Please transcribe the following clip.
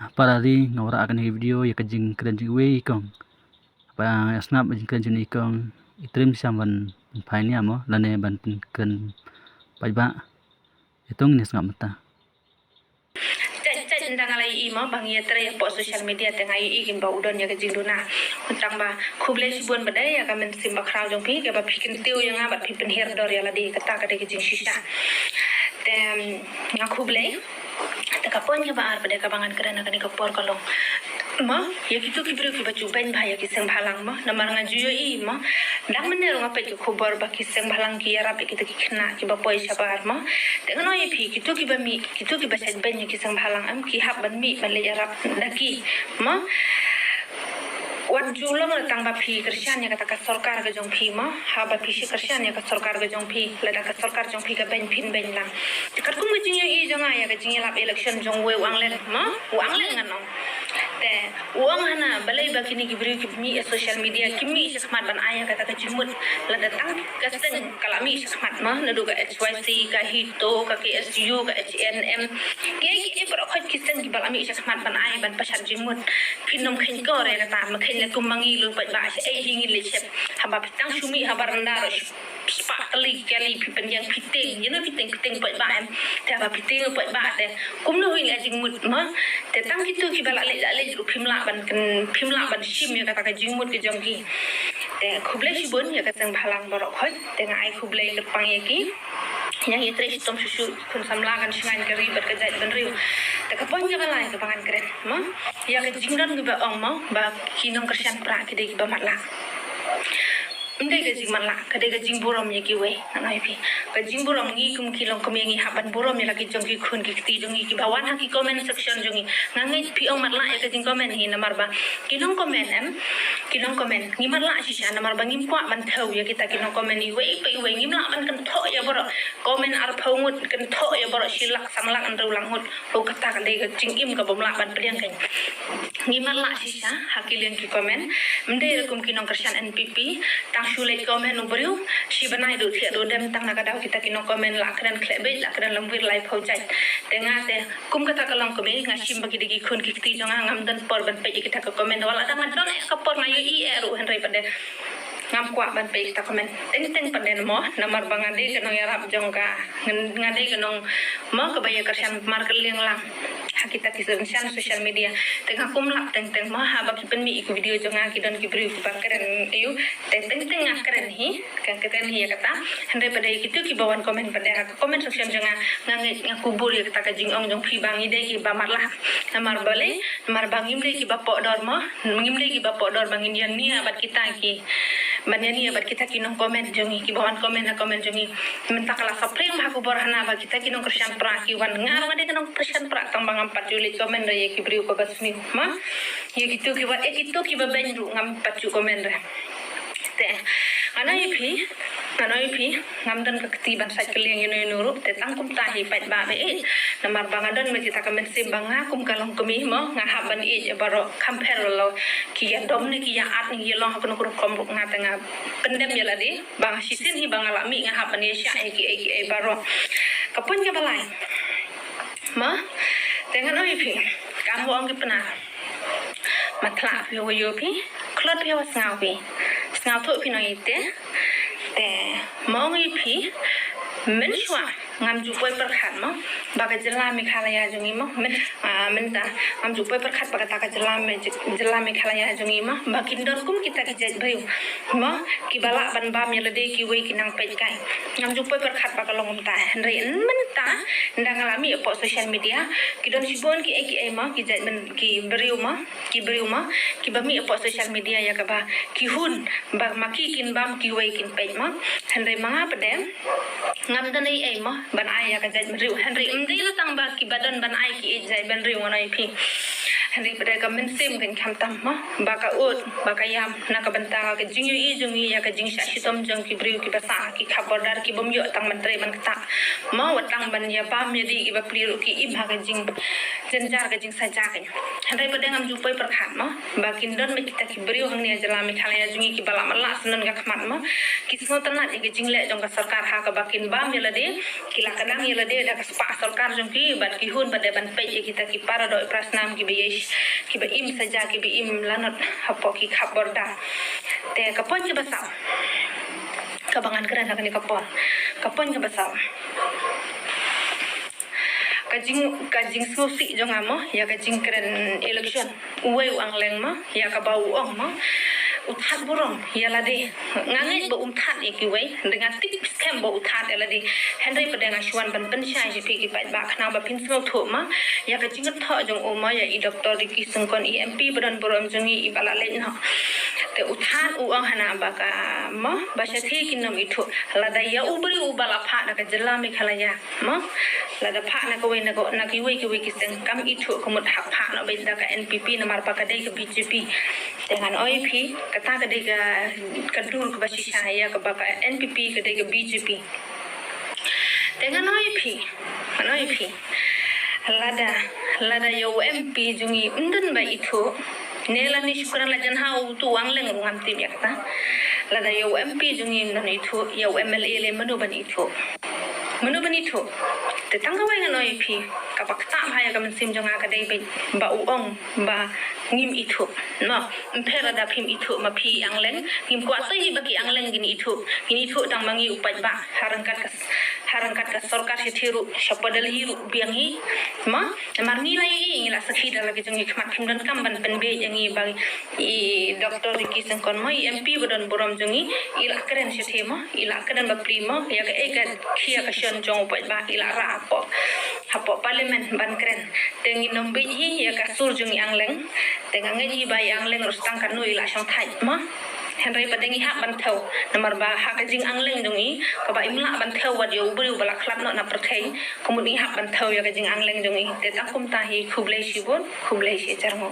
Parari ngawra akan video ya kajing keren we ikong apa snap jing keren ikong itrim siaman paini amo lane ban keren pajba itong nis ngam mata ndang alai ima bang ya tere ya po social media tengah igin ba udon ya kajing duna untang ba kuble sibun badai ya kamen simba kraw jong pi ke ba pikin tiu yang abat pi pen her dor ya ladi kata kade kajing shisha tem ngakuble taka pon ya ba ar pada kabangan keren akan ikapor kalong ma ya kitu kibru ki baju ben bhaya ki seng bhalang ma namar nga juyo i ma dang menero nga pe ki khobor ba ki seng bhalang ki yara pe kitu ki khna ki ba poisa bar ma dengan no ipi kitu ki ba mi kitu ki ba sajban ki seng bhalang am ki hab ban mi ban le yara daki ma wan julo na tang ba phi krisyan ya kata sarkar ga jong phi ma ha ba phi krisyan ya ka sarkar ga jong phi la ka sarkar jong phi ga ben phin ben lang tikar kum ga jing i jong ya ga jing lap election jong we wang len ma wang len ngano te uang hana balai ba kini gibri mi social media kimi sakmat ban aya kata ka jimut la datang ka seng kala mi sakmat ma na duga HYC ka hito ka KSU ka HNM ke ki pro khot ki seng ki bal mi sakmat ban aya ban pasat jimut phinom khin ko re ta ma khin le kumangi lu pa ba ai hingi le chep haba tang shumi haba randa spa kali kali pipen yang piting you know piting pa ba te ba piting pa ba te kum no wi jimut ma te tang kitu ki bala le phimla ban shim ya kata ka jingmut ke jongki te khuble shibun ya katang bhalang borok khoi te ngai khuble ke pang yaki yang itre tom susu kun samla kan singan kari ber ka jai ban riu te ka pon ya balai ka pangan keren ma ya ka jingdan ke ba ong ma ba kinong kersian pra ke de ba matla ndai ka jing matla ka de ka jing borom ya ki we ngai pi ka jing borom ngi kum kilong kum yangi haban borom ya lagi jongki khun ki ti jongi ki bawan ha ki comment section jongi ngangai pi ong matla ya ka jing comment hi namar ba kinong comment ngi matla si sha namar ba ngim kwa ban thau ya kita kinong comment ni we pe we ngim la ban kan tho ya boro comment ar phongut kan tho ya boro silak samlak an rulang hut ro kata ka de ka jing im ka bomla ban priang kan ngi matla si sha hakilian ki comment mde kum kinong kersian NPP tang shule comment nubriu si banai do thia do dem tang nakadaw kita kinong comment lakran klebe lakran lambir live ho jai tenga te kum kata kalang ko me ngasim bagi digi khun ki ti jonga ngam dan por ban pe kita ka comment wala tang don ka por ngayo i eru henry pade ngam kwa ban pe kita comment teng pade mo namar bangade kanong yarap jongka ngade kanong mo kabaya kersian market liang lang kita kisan social media tengah kumlap teng mah habab pen mi iku video jonga kidon ki bri ki keren ayu teng keren hi kan keren hi kata hande pada kitu ki bawan komen pada komen section jonga ngange ngakubur ya kata ka jing ong jong phi bangi de ki ba marlah namar bale namar bangim de ki bapok dor mah ngim de ki bapok dor bangin yan ni abat kita ki Banyani abat kita kinong komen jongi ki bawan komen jongi minta kala sapring mah ku borhana ba kita kinong kersian pra ki wan ngar ngade kinong kersian pra tang bangam 4 Juli komen re ki briu ko basmi ma ye gitu ki wa gitu ki ba bendu ngam 4 Juli komen re te anai pi ngam dan ketiban sa keleng yun nuru te tangkum tahi pat ba be namar bangadon me kita kamen sim banga kum kalong kumi mo nga haban e baro compare lo ki ya dom ne ki ya at ni lo hakun kur kom nga tanga pendem ya ladi bang sisin hi bangala mi nga haban ye sha ki baro kapun ke balai ma dengan oi pi kamu ong ki pena matla yo pi klot pi was ngau tu pi no ite te mong pi men shwa ngam ju poi perkhat mo baga jela Meghalaya jongi mo men ta ngam ju poi perkhat baga ta ka jela Meghalaya jongi mo bakin dor kum kita ki jaj bayu mo ki bala ban bam ya lede ki we ki nang pe kai ngam ju poi perkhat baga longum ta henry men ta ndang alami po social media ki don sibon ki mo ki jaj ben ki beriu mo ki bami po social media ya ka ba ki hun ba maki kin bam ki we kin pe mo henry manga pedem ngam dan ai mo ban ai ya ka jaj riu henry umdi la tang ba ki badan ban ai ki jaj ban riu ngai phi hari pada ka mensim kan kam tam ma baka ut baka yam na ka bantang ka jing yu jungi ya ka jing sha shitom jong ki briu ki basa ki khabar dar ki bom yo tang mantre man ta ma watang ban ya pam ya di ki ba pliru ki im ha ka jing jenjar ka jing saja ka hari pada ngam jupai perkhat ma bakin don me kita ki briu hang ne jala mi khala ya jungi ki bala mala sunan ga khmat ma ki smo tanat ki jing le jong ka sarkar ha ka bakin bam ya lade ki la kadang ya lade da ka spa sarkar jong ki bat ki hun pada ban pe kita ki para do prasnam ki beyesh ki ba im saja ki bi im lanot hapo ki khabar da te kapon ki basau kabangan keren nak ni kapon ki basau kajing susi jong amo ya kajing keren election uwe ang leng ma ya ka bau ong ma uthat burong ya lade ngangai ba umthat ikiwe dengan tip scam ba uthat ya lade henry pada ngasuan ban pensyai ji ki pa ba khna ba pin smo tho ma ya kajing tho jong o ma ya i doktor ki sungkon emp badan borom jongi i bala le no te uthat u ang hana ba ka ma ba sha the kin nom i tho lada ya ubri u bala pha na ka jela mi khala ya ma lada pha na ko we na ko na ki we ki seng kam i tho ko mut hak pha no be da ka npp na mar pa ka dei ka bjp dengan oip kata ka dei ka kadur ka bashi saya ka ba ka npp ka dei ka bjp dengan oip lada yo mp jungi undan ba itu nela ni syukuran lajan hau tu ang leng ngam tim yakta lada yo mp jungi nan itu yo mla le manu ban itu tetang ka wai nganoi phi ka bakta bhaya ka mensim jonga ka dei ba uong ba ngim itu no mpera da phim itu ma phi ang leng ngim kwa sai ba ki ang leng gini itu dang mangi upai ba harangkat ka sarkar se thiru shapadal hiru biangi ma marni lai ngila sakhi da lagi jongi khmat phim dan kam ban pen be yangi ba I doktor ki sangkon ma mp badan borom jongi ila keren se thema ila keren ba prima ya ka eka khia ka shan jong upai ba ila ra hapo parlimen ban keren tengi nombe hi ya ka sur jungi angleng tenga ngi ba angleng rustang kan nu ila shong thai ma henry padengi hak ban thau nomor ba hak jing angleng jungi ka ba imla ban thau wat yo bru bala khlap no na perthei komuni hak ban thau ya ka jing angleng jungi te takum ta hi khublei shi charmo